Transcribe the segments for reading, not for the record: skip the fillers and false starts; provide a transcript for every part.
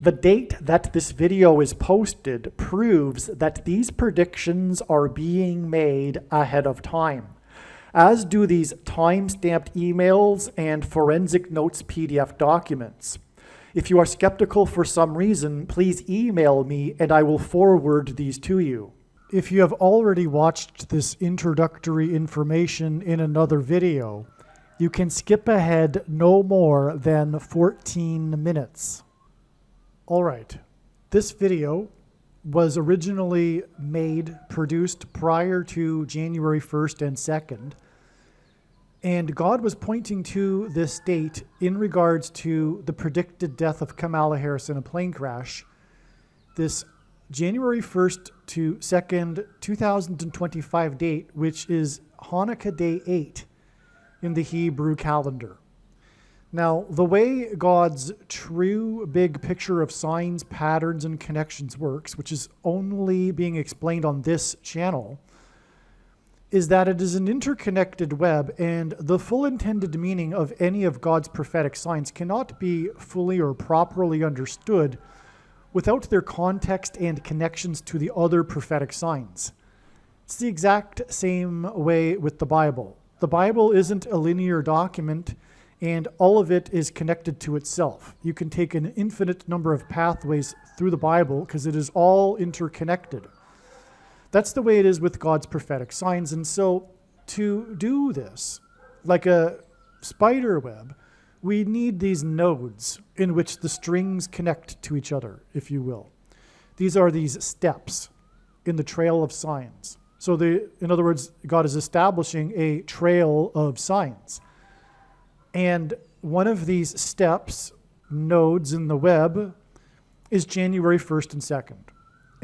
The date that this video is posted proves that these predictions are being made ahead of time, as do these time-stamped emails and forensic notes PDF documents. If you are skeptical for some reason, please email me and I will forward these to you. If you have already watched this introductory information in another video, you can skip ahead no more than 14 minutes. All right, this video was originally produced prior to January 1st and 2nd, and God was pointing to this date in regards to the predicted death of Kamala Harris in a plane crash. This January 1st to 2nd, 2025 date, which is Hanukkah Day 8 in the Hebrew calendar. Now, the way God's true big picture of signs, patterns, and connections works, which is only being explained on this channel, is that it is an interconnected web, and the full intended meaning of any of God's prophetic signs cannot be fully or properly understood without their context and connections to the other prophetic signs. It's the exact same way with the Bible. The Bible isn't a linear document, and all of it is connected to itself. You can take an infinite number of pathways through the Bible because it is all interconnected. That's the way it is with God's prophetic signs. And so to do this, like a spider web, we need these nodes in which the strings connect to each other, if you will. These are these steps in the trail of signs. So in other words, God is establishing a trail of signs. And one of these steps, nodes in the web, is January 1st and 2nd.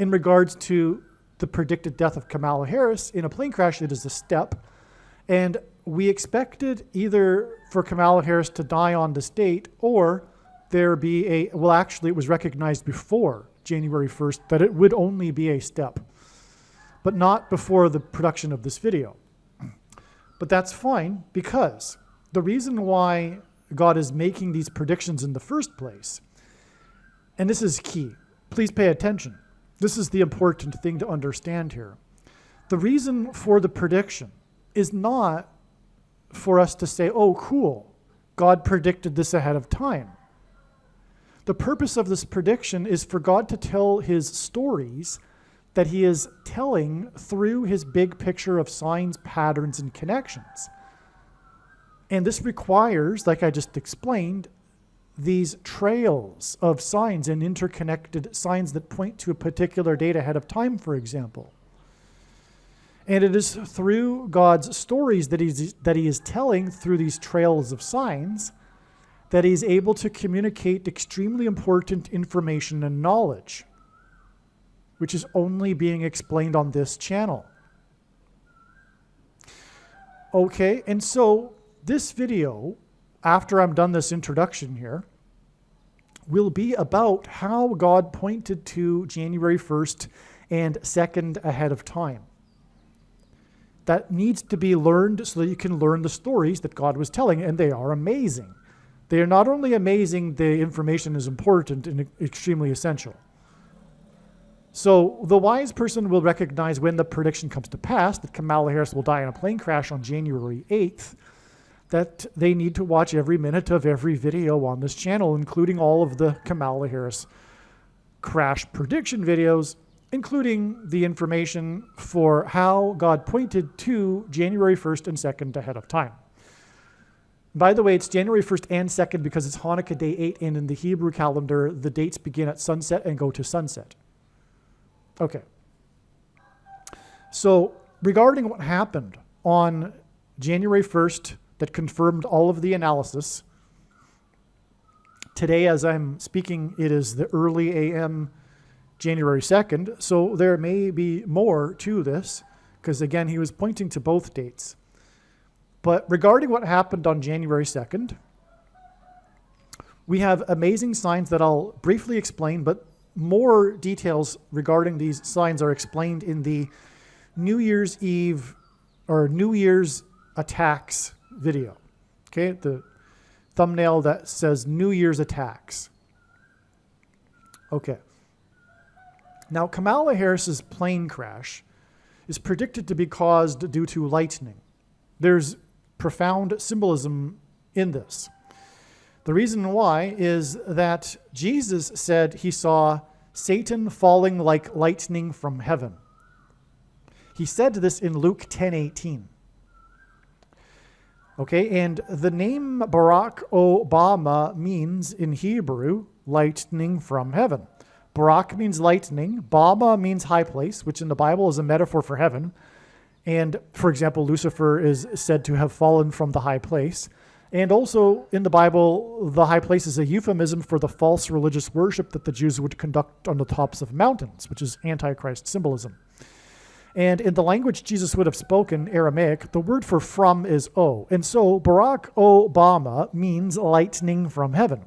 In regards to the predicted death of Kamala Harris in a plane crash, it is a step. And we expected either for Kamala Harris to die on this date or there be actually it was recognized before January 1st that it would only be a step, but not before the production of this video. But that's fine, because the reason why God is making these predictions in the first place, and this is key, please pay attention. This is the important thing to understand here. The reason for the prediction is not for us to say, oh, cool, God predicted this ahead of time. The purpose of this prediction is for God to tell his stories that he is telling through his big picture of signs, patterns, and connections. And this requires, like I just explained, these trails of signs and interconnected signs that point to a particular date ahead of time, for example. And it is through God's stories that he is telling through these trails of signs that he's able to communicate extremely important information and knowledge, which is only being explained on this channel. Okay, and so this video, after I'm done this introduction here, will be about how God pointed to January 1st and 2nd ahead of time. That needs to be learned so that you can learn the stories that God was telling, and they are amazing. They are not only amazing, the information is important and extremely essential. So the wise person will recognize when the prediction comes to pass that Kamala Harris will die in a plane crash on January 8th, that they need to watch every minute of every video on this channel, including all of the Kamala Harris crash prediction videos, including the information for how God pointed to January 1st and 2nd ahead of time. By the way, it's January 1st and 2nd because it's Hanukkah Day 8, and in the Hebrew calendar, the dates begin at sunset and go to sunset. Okay. So regarding what happened on January 1st, that confirmed all of the analysis. Today, as I'm speaking, it is the early AM, January 2nd, so there may be more to this, because again, he was pointing to both dates. But regarding what happened on January 2nd, we have amazing signs that I'll briefly explain, but more details regarding these signs are explained in the New Year's Eve or New Year's attacks video. Okay, the thumbnail that says New Year's attacks. Okay. Now, Kamala Harris's plane crash is predicted to be caused due to lightning. There's profound symbolism in this. The reason why is that Jesus said he saw Satan falling like lightning from heaven. He said this in Luke 10:18. Okay, and the name Barack Obama means in Hebrew, lightning from heaven. Barack means lightning. Bama means high place, which in the Bible is a metaphor for heaven. And, for example, Lucifer is said to have fallen from the high place. And also in the Bible, the high place is a euphemism for the false religious worship that the Jews would conduct on the tops of mountains, which is Antichrist symbolism. And in the language Jesus would have spoken, Aramaic, the word for from is O. And so Barack Obama means lightning from heaven.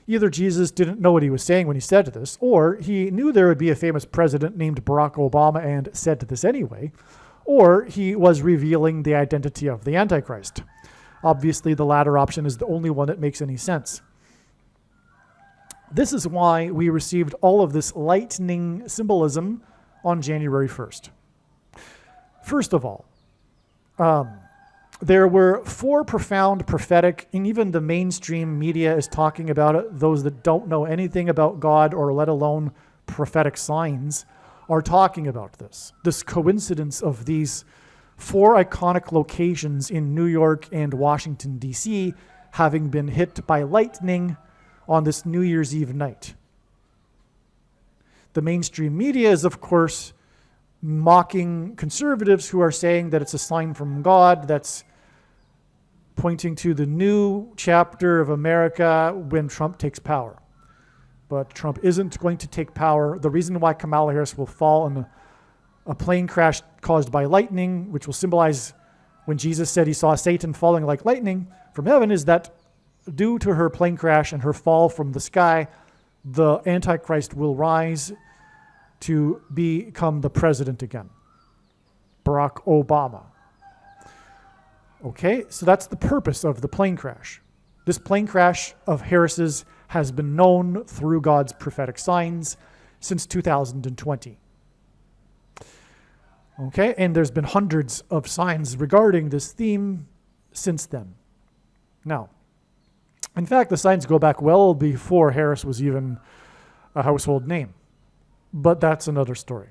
Either Jesus didn't know what he was saying when he said this, or he knew there would be a famous president named Barack Obama and said this anyway, or he was revealing the identity of the Antichrist. Obviously, the latter option is the only one that makes any sense. This is why we received all of this lightning symbolism on January 1st. First of all, there were 4 profound prophetic, and even the mainstream media is talking about it. Those that don't know anything about God or let alone prophetic signs are talking about this. This coincidence of these 4 iconic locations in New York and Washington, D.C. having been hit by lightning on this New Year's Eve night. The mainstream media is, of course, mocking conservatives who are saying that it's a sign from God that's pointing to the new chapter of America when Trump takes power. But Trump isn't going to take power. The reason why Kamala Harris will fall in a plane crash caused by lightning, which will symbolize when Jesus said he saw Satan falling like lightning from heaven, is that due to her plane crash and her fall from the sky, the Antichrist will rise to become the president again. Barack Obama. Okay, so that's the purpose of the plane crash. This plane crash of Harris's has been known through God's prophetic signs since 2020. Okay, and there's been hundreds of signs regarding this theme since then. Now, in fact, the signs go back well before Harris was even a household name. But that's another story.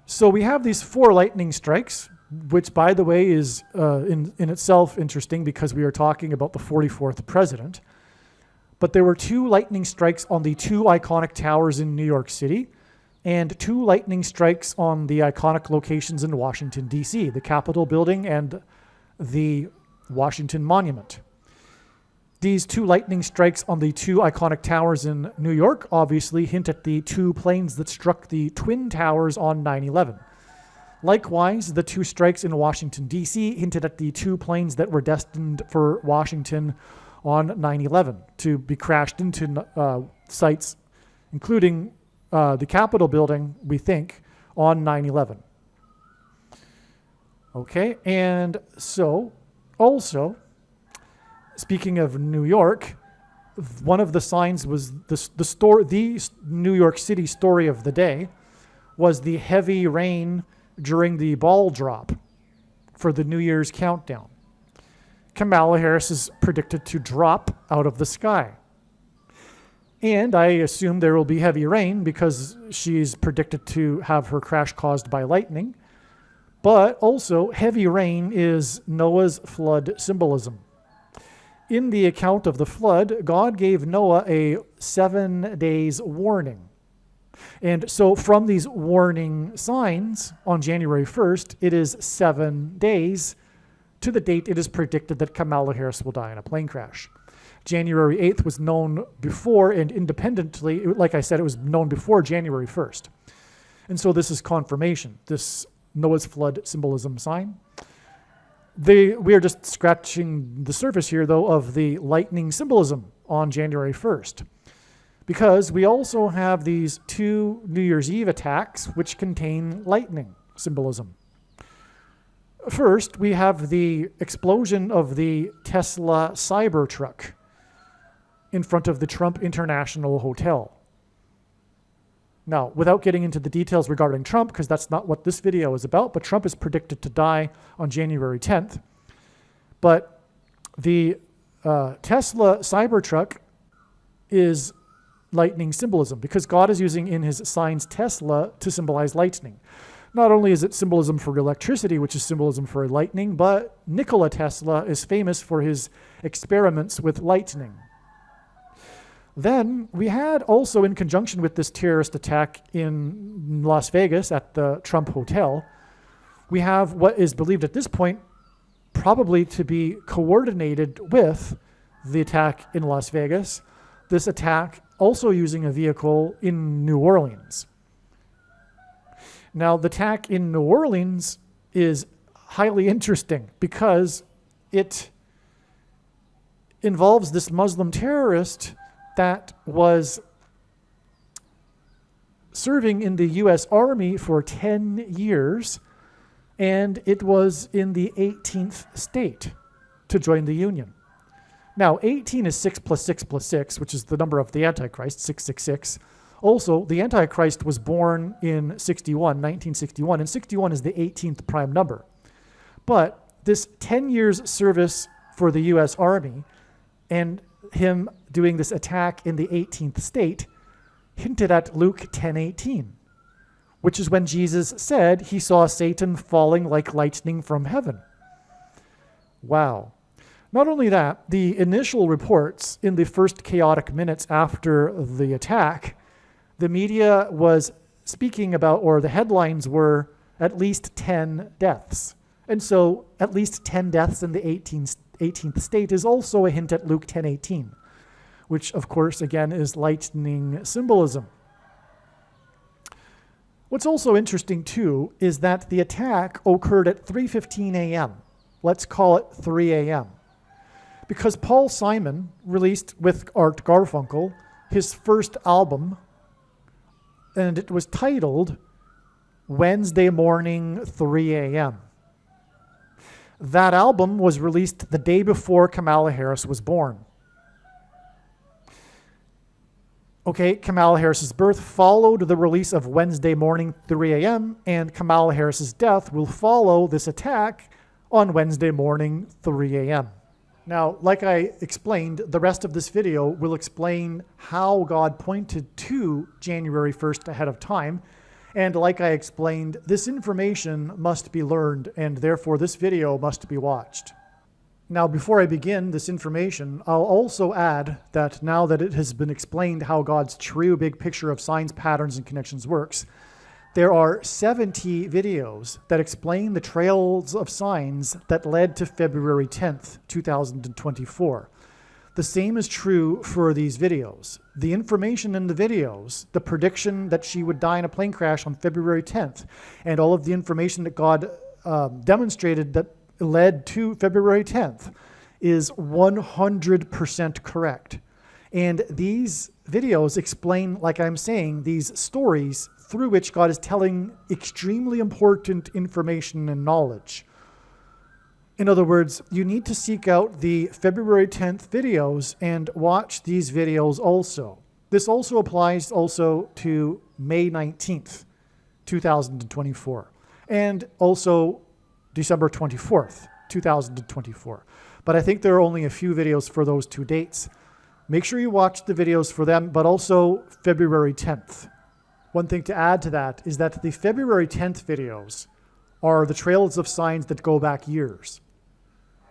So we have these 4 lightning strikes, which, by the way, is in itself interesting because we are talking about the 44th president. But there were 2 lightning strikes on the 2 iconic towers in New York City and 2 lightning strikes on the iconic locations in Washington, D.C., the Capitol building and the Washington Monument. These 2 lightning strikes on the 2 iconic towers in New York obviously hint at the 2 planes that struck the Twin Towers on 9/11. Likewise, the 2 strikes in Washington, D.C. hinted at the 2 planes that were destined for Washington on 9/11 to be crashed into sites, including the Capitol building, we think, on 9/11. Okay, and so also, speaking of New York, one of the signs was the New York City story of the day was the heavy rain during the ball drop for the New Year's countdown. Kamala Harris is predicted to drop out of the sky. And I assume there will be heavy rain because she's predicted to have her crash caused by lightning. But also, heavy rain is Noah's flood symbolism. In the account of the flood, God gave Noah a 7 days warning. And so from these warning signs on January 1st, it is 7 days to the date it is predicted that Kamala Harris will die in a plane crash. January 8th was known before, and independently, like I said, it was known before January 1st. And so this is confirmation, this Noah's flood symbolism sign. We are just scratching the surface here, though, of the lightning symbolism on January 1st. Because we also have these 2 New Year's Eve attacks which contain lightning symbolism. First, we have the explosion of the Tesla Cybertruck in front of the Trump International Hotel. Now, without getting into the details regarding Trump, because that's not what this video is about, but Trump is predicted to die on January 10th. But the Tesla Cybertruck is lightning symbolism, because God is using in his signs Tesla to symbolize lightning. Not only is it symbolism for electricity, which is symbolism for lightning, but Nikola Tesla is famous for his experiments with lightning. Then we had also, in conjunction with this terrorist attack in Las Vegas at the Trump Hotel, we have what is believed at this point probably to be coordinated with the attack in Las Vegas, this attack also using a vehicle in New Orleans. Now, the attack in New Orleans is highly interesting because it involves this Muslim terrorist that was serving in the U.S. Army for 10 years, and it was in the 18th state to join the Union. Now, 18 is 6 plus 6 plus 6, which is the number of the Antichrist, 666. Also, the Antichrist was born in 1961, and 61 is the 18th prime number. But this 10 years service for the U.S. Army and him doing this attack in the 18th state hinted at Luke 10:18, which is when Jesus said he saw Satan falling like lightning from heaven. Wow. Not only that, the initial reports in the first chaotic minutes after the attack, the media was speaking about, or the headlines were, at least 10 deaths. And so at least 10 deaths in the 18th state is also a hint at Luke 10:18, which of course again is lightning symbolism. What's also interesting too is that the attack occurred at 3:15 a.m. Let's call it 3 a.m. Because Paul Simon released with Art Garfunkel his first album, and it was titled Wednesday Morning 3 a.m. That album was released the day before Kamala Harris was born. Okay, Kamala Harris's birth followed the release of Wednesday Morning 3 a.m., and Kamala Harris's death will follow this attack on Wednesday morning 3 a.m. Now, like I explained, the rest of this video will explain how God pointed to January 1st ahead of time. And like I explained, this information must be learned, and therefore this video must be watched. Now, before I begin this information, I'll also add that now that it has been explained how God's true big picture of signs, patterns, and connections works, there are 70 videos that explain the trails of signs that led to February 10th, 2024. The same is true for these videos. The information in the videos, the prediction that she would die in a plane crash on February 10th, and all of the information that God demonstrated that led to February 10th is 100% correct. And these videos explain, like I'm saying, these stories through which God is telling extremely important information and knowledge. In other words, you need to seek out the February 10th videos and watch these videos also. This also applies also to May 19th, 2024, and also December 24th, 2024. But I think there are only a few videos for those two dates. Make sure you watch the videos for them, but also February 10th. One thing to add to that is that the February 10th videos are the trails of signs that go back years.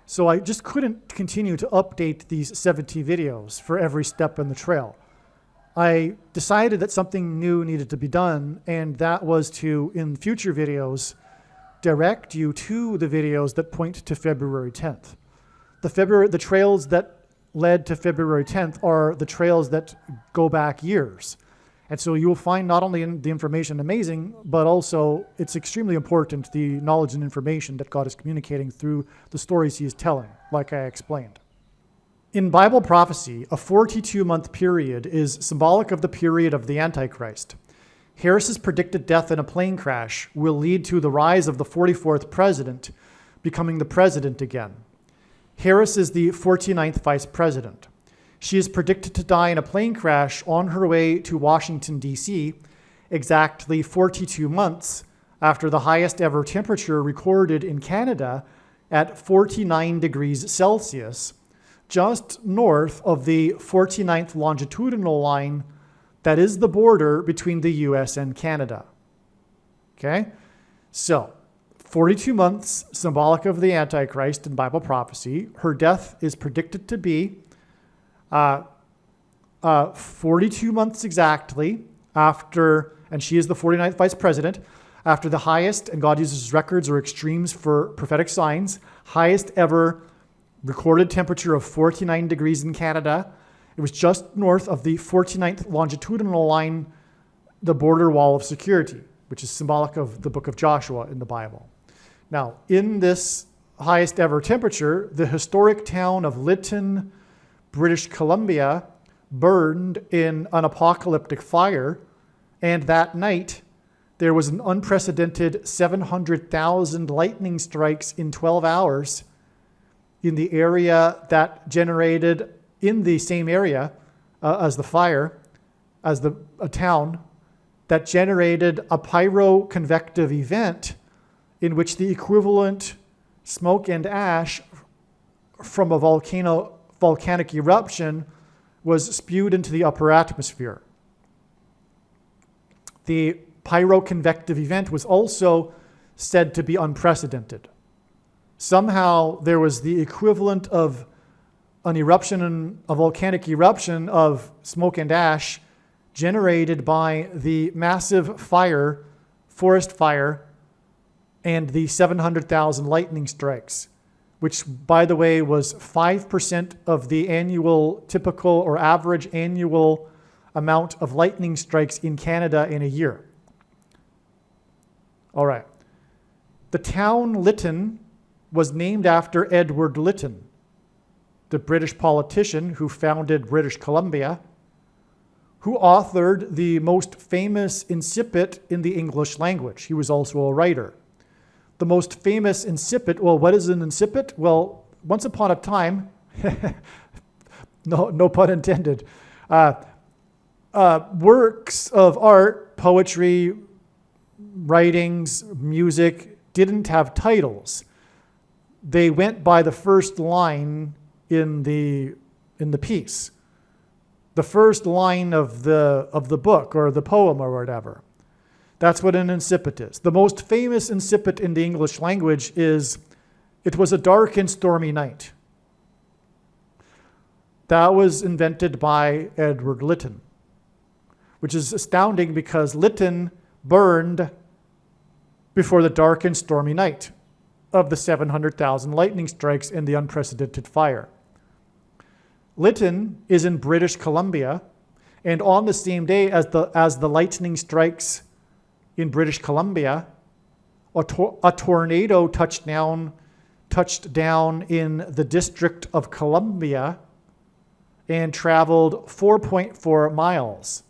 So I just couldn't continue to update these 70 videos for every step in the trail. I decided that something new needed to be done, and that was to, in future videos, direct you to the videos that point to February 10th. The trails that led to February 10th are the trails that go back years. And so you will find not only the information amazing, but also it's extremely important, the knowledge and information that God is communicating through the stories he is telling, like I explained. In Bible prophecy, a 42-month period is symbolic of the period of the Antichrist. Harris's predicted death in a plane crash will lead to the rise of the 44th president becoming the president again. Harris is the 49th vice president. She is predicted to die in a plane crash on her way to Washington, D.C., exactly 42 months after the highest ever temperature recorded in Canada at 49 degrees Celsius, just north of the 49th longitudinal line that is the border between the US and Canada. Okay? So, 42 months, symbolic of the Antichrist in Bible prophecy. Her death is predicted to be 42 months exactly after, and she is the 49th vice president, after the highest, and God uses records or extremes for prophetic signs, highest ever recorded temperature of 49 degrees in Canada. It was just north of the 49th longitudinal line, the border wall of security, which is symbolic of the book of Joshua in the Bible. Now, in this highest ever temperature, the historic town of Lytton, British Columbia, burned in an apocalyptic fire, and that night, there was an unprecedented 700,000 lightning strikes in 12 hours in the area that generated, in the same area as the fire, as a town, that generated a pyroconvective event in which the equivalent smoke and ash from a volcanic eruption was spewed into the upper atmosphere. The pyroconvective event was also said to be unprecedented. Somehow there was the equivalent of an eruption, a volcanic eruption of smoke and ash generated by the massive fire, forest fire, and the 700,000 lightning strikes, which, by the way, was 5% of the annual typical or average annual amount of lightning strikes in Canada in a year. All right. The town Lytton was named after Edward Lytton, the British politician who founded British Columbia, who authored the most famous incipit in the English language. He was also a writer. The most famous incipit, well, what is an incipit? Well, once upon a time, no pun intended, works of art, poetry, writings, music, didn't have titles. They went by the first line in the piece, the first line of the book or the poem or whatever. That's what an incipit is. The most famous incipit in the English language is, "It was a dark and stormy night." That was invented by Edward Lytton, which is astounding because Lytton burned before the dark and stormy night of the 700,000 lightning strikes and the unprecedented fire. Lytton is in British Columbia, and on the same day as the lightning strikes in British Columbia, a tornado touched down in the District of Columbia and traveled 4.4 miles.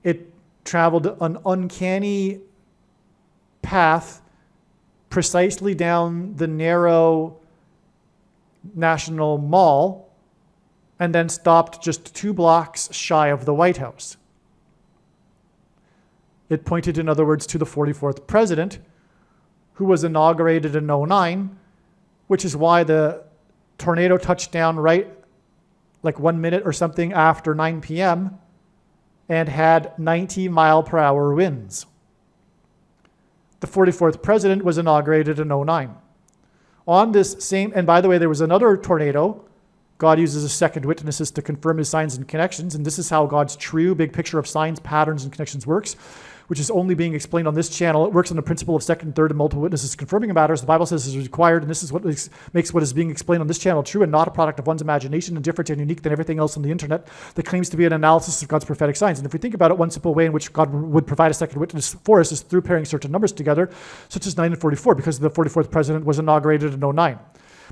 It traveled an uncanny path precisely down the narrow National Mall and then stopped just 2 blocks shy of the White House. It pointed, in other words, to the 44th president, who was inaugurated in 2009, which is why the tornado touched down right like 1 minute or something after 9 p.m. and had 90-mile-per-hour winds. The 44th president was inaugurated in 2009. On this same, and by the way, there was another tornado. God uses a second witnesses to confirm his signs and connections, and this is how God's true big picture of signs, patterns, and connections works, which is only being explained on this channel. It works on the principle of second, third, and multiple witnesses confirming matters. The Bible says is required, and this is what makes what is being explained on this channel true and not a product of one's imagination and different and unique than everything else on the internet that claims to be an analysis of God's prophetic signs. And if we think about it, one simple way in which God would provide a second witness for us is through pairing certain numbers together, such as 9 and 44, because the 44th president was inaugurated in 2009.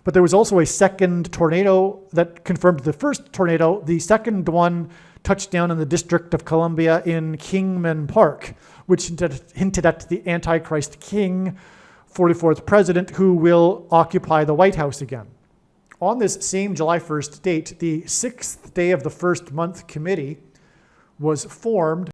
But there was also a second tornado that confirmed the first tornado. The second one touched down in the District of Columbia in Kingman Park, which hinted at the Antichrist king, 44th president, who will occupy the White House again. On this same July 1st date, the 6th day of the first month committee was formed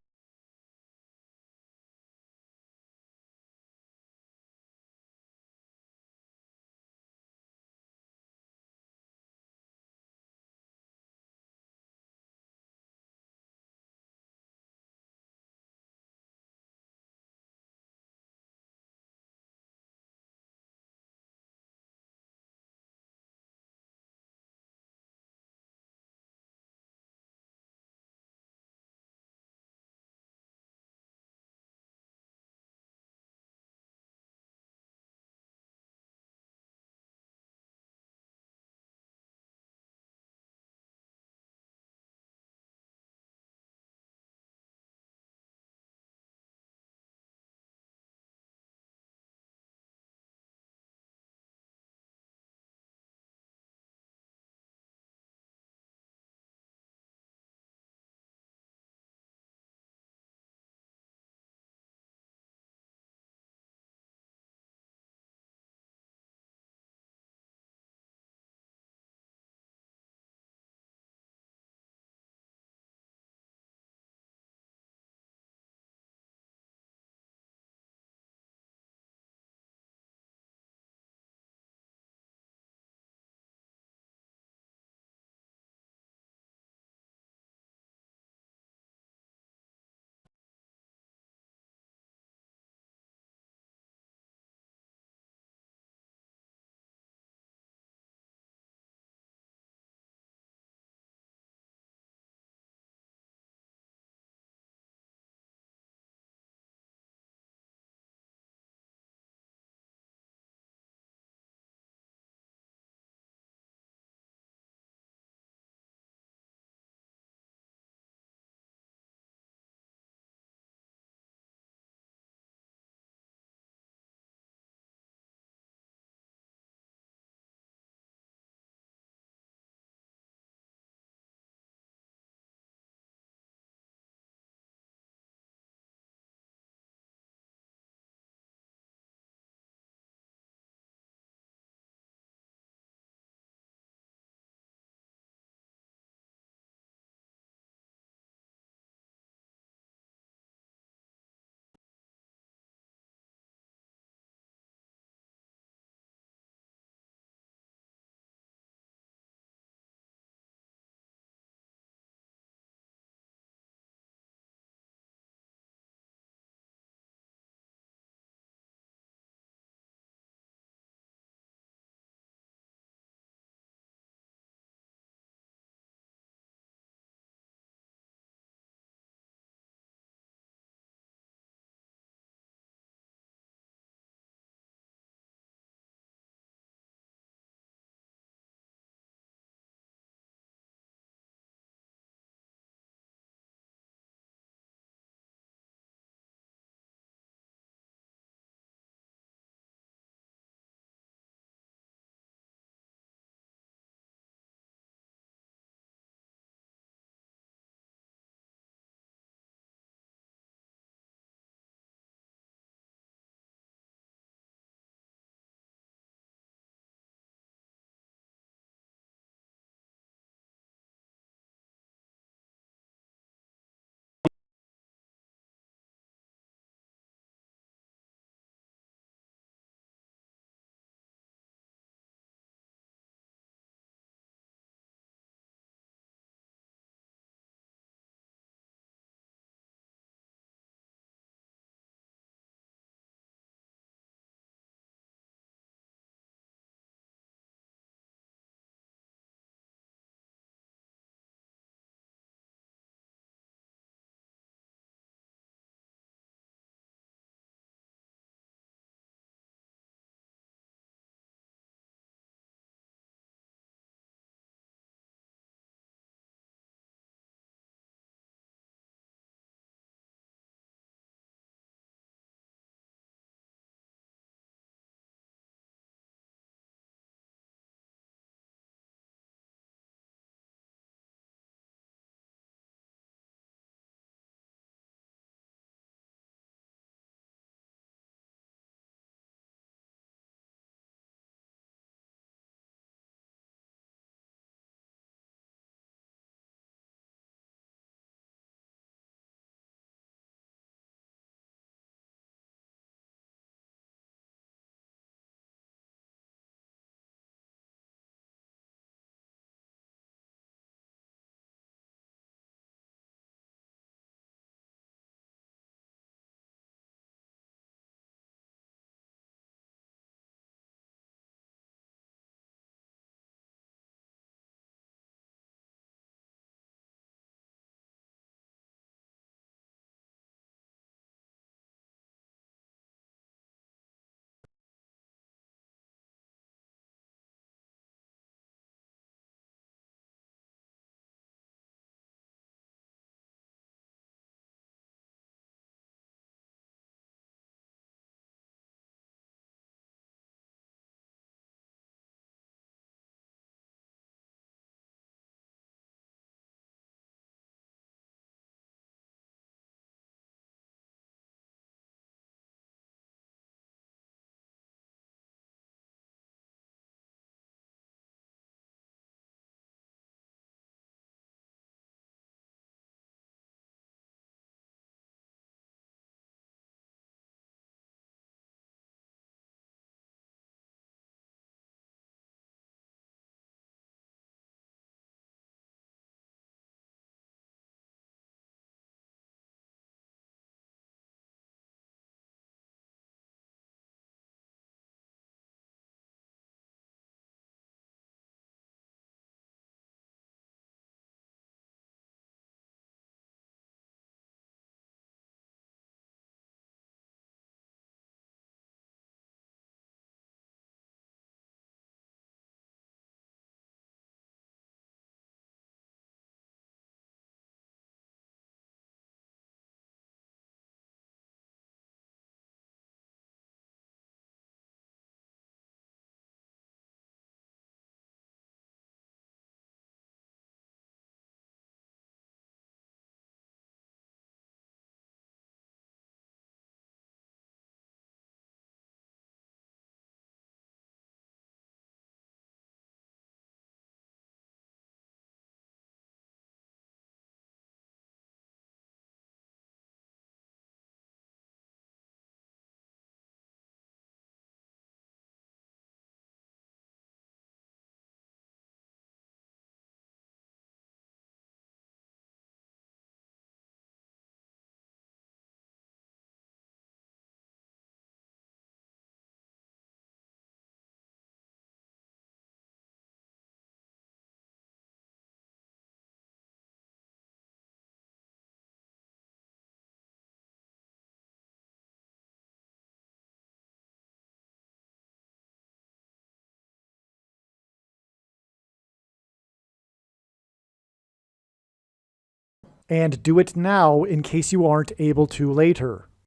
And do it now in case you aren't able to later.